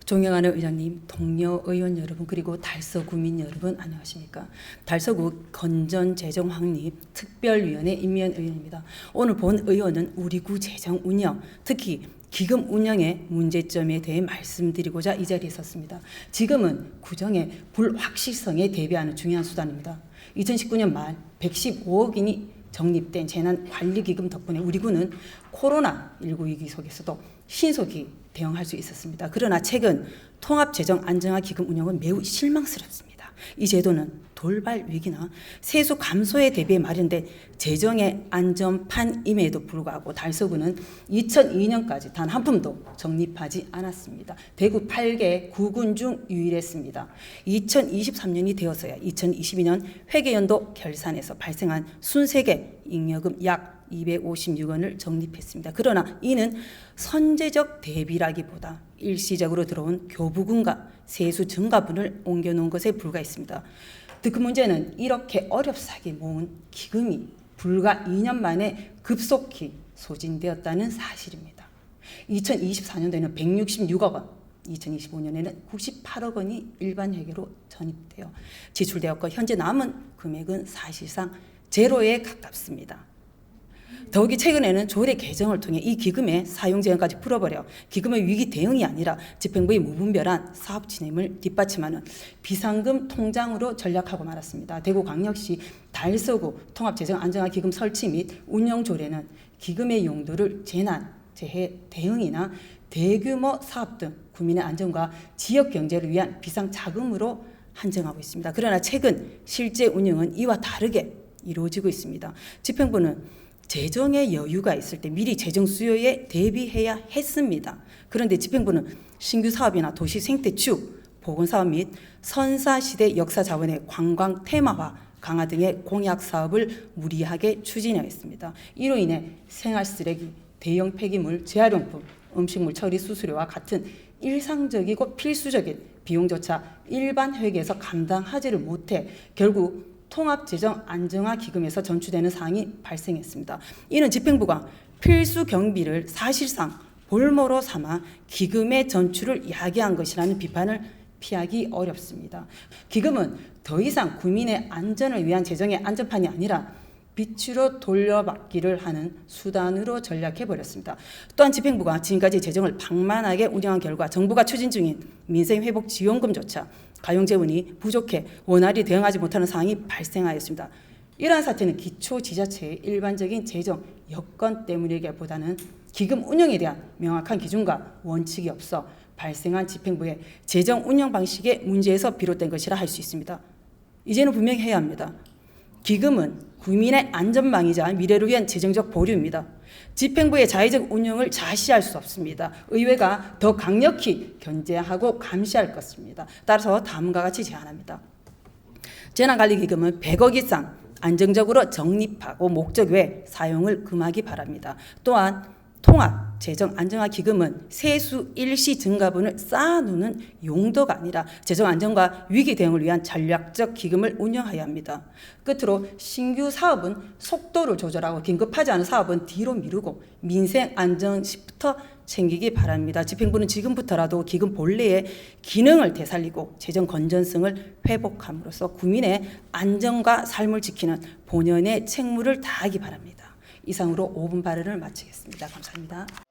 존경하는 의장님, 동료 의원 여러분, 그리고 달서 구민 여러분, 안녕하십니까? 달서구 건전재정 확립 특별위원회 임미연 의원입니다. 오늘 본 의원은 우리 구 재정 운영, 특히 기금 운영의 문제점에 대해 말씀드리고자 이 자리에 섰습니다. 지금은 구정의 불확실성에 대비하는 중요한 수단입니다. 2019년 말 115억인이 적립된 재난관리기금 덕분에 우리 구는 코로나19 위기 속에서도 신속히 대응할 수 있었습니다. 그러나 최근 통합재정안정화기금 운영은 매우 실망스럽습니다. 이 제도는 돌발 위기나 세수 감소에 대비해 마련된 재정의 안전판임에도 불구하고 달서구는 2002년까지 단 한 푼도 적립하지 않았습니다. 대구 8개 구군 중 유일했습니다. 2023년이 되어서야 2022년 회계연도 결산에서 발생한 순세계 잉여금 약 256원을 적립했습니다. 그러나 이는 선제적 대비라기보다 일시적으로 들어온 교부금과 세수 증가분을 옮겨놓은 것에 불과했습니다. 그 문제는 이렇게 어렵사게 모은 기금이 불과 2년 만에 급속히 소진되었다는 사실입니다. 2024년도에는 166억 원, 2025년에는 98억 원이 일반 회계로 전입되어 지출되었고 현재 남은 금액은 사실상 제로에 가깝습니다. 더욱이 최근에는 조례 개정을 통해 이 기금의 사용 제한까지 풀어버려 기금의 위기 대응이 아니라 집행부의 무분별한 사업 진행을 뒷받침하는 비상금 통장으로 전락하고 말았습니다. 대구광역시 달서구 통합재정안정화기금 설치 및 운영 조례는 기금의 용도를 재난, 재해 대응이나 대규모 사업 등 국민의 안전과 지역 경제를 위한 비상자금으로 한정하고 있습니다. 그러나 최근 실제 운영은 이와 다르게 이루어지고 있습니다. 집행부는 재정의 여유가 있을 때 미리 재정 수요에 대비해야 했습니다. 그런데 집행부는 신규 사업이나 도시 생태축, 보건사업 및 선사시대 역사자원의 관광 테마화 강화 등의 공약 사업을 무리하게 추진하였습니다. 이로 인해 생활쓰레기, 대형 폐기물, 재활용품, 음식물 처리 수수료와 같은 일상적이고 필수적인 비용조차 일반 회계에서 감당하지를 못해 결국 통합재정안정화기금에서 전출되는 사항이 발생했습니다. 이는 집행부가 필수 경비를 사실상 볼모로 삼아 기금의 전출을 야기한 것이라는 비판을 피하기 어렵습니다. 기금은 더 이상 국민의 안전을 위한 재정의 안전판이 아니라 빚으로 돌려받기를 하는 수단으로 전락해버렸습니다. 또한 집행부가 지금까지 재정을 방만하게 운영한 결과 정부가 추진 중인 민생회복지원금조차 가용재원이 부족해 원활히 대응하지 못하는 상황이 발생하였습니다. 이러한 사태는 기초지자체의 일반적인 재정 여건 때문이기보다는 기금 운영에 대한 명확한 기준과 원칙이 없어 발생한 집행부의 재정 운영 방식의 문제에서 비롯된 것이라 할 수 있습니다. 이제는 분명히 해야 합니다. 기금은 국민의 안전망이자 미래를 위한 재정적 보류입니다. 집행부의 자의적 운영을 자시할 수 없습니다. 의회가 더 강력히 견제하고 감시할 것입니다. 따라서 다음과 같이 제안합니다. 재난관리기금은 100억 이상 안정적으로 적립하고 목적 외 사용을 금하기 바랍니다. 또한 통합재정안정화기금은 세수 일시 증가분을 쌓아놓는 용도가 아니라 재정안정과 위기 대응을 위한 전략적 기금을 운영해야 합니다. 끝으로 신규 사업은 속도를 조절하고 긴급하지 않은 사업은 뒤로 미루고 민생 안정 시부터 챙기기 바랍니다. 집행부는 지금부터라도 기금 본래의 기능을 되살리고 재정 건전성을 회복함으로써 국민의 안전과 삶을 지키는 본연의 책무를 다하기 바랍니다. 이상으로 5분 발언을 마치겠습니다. 감사합니다.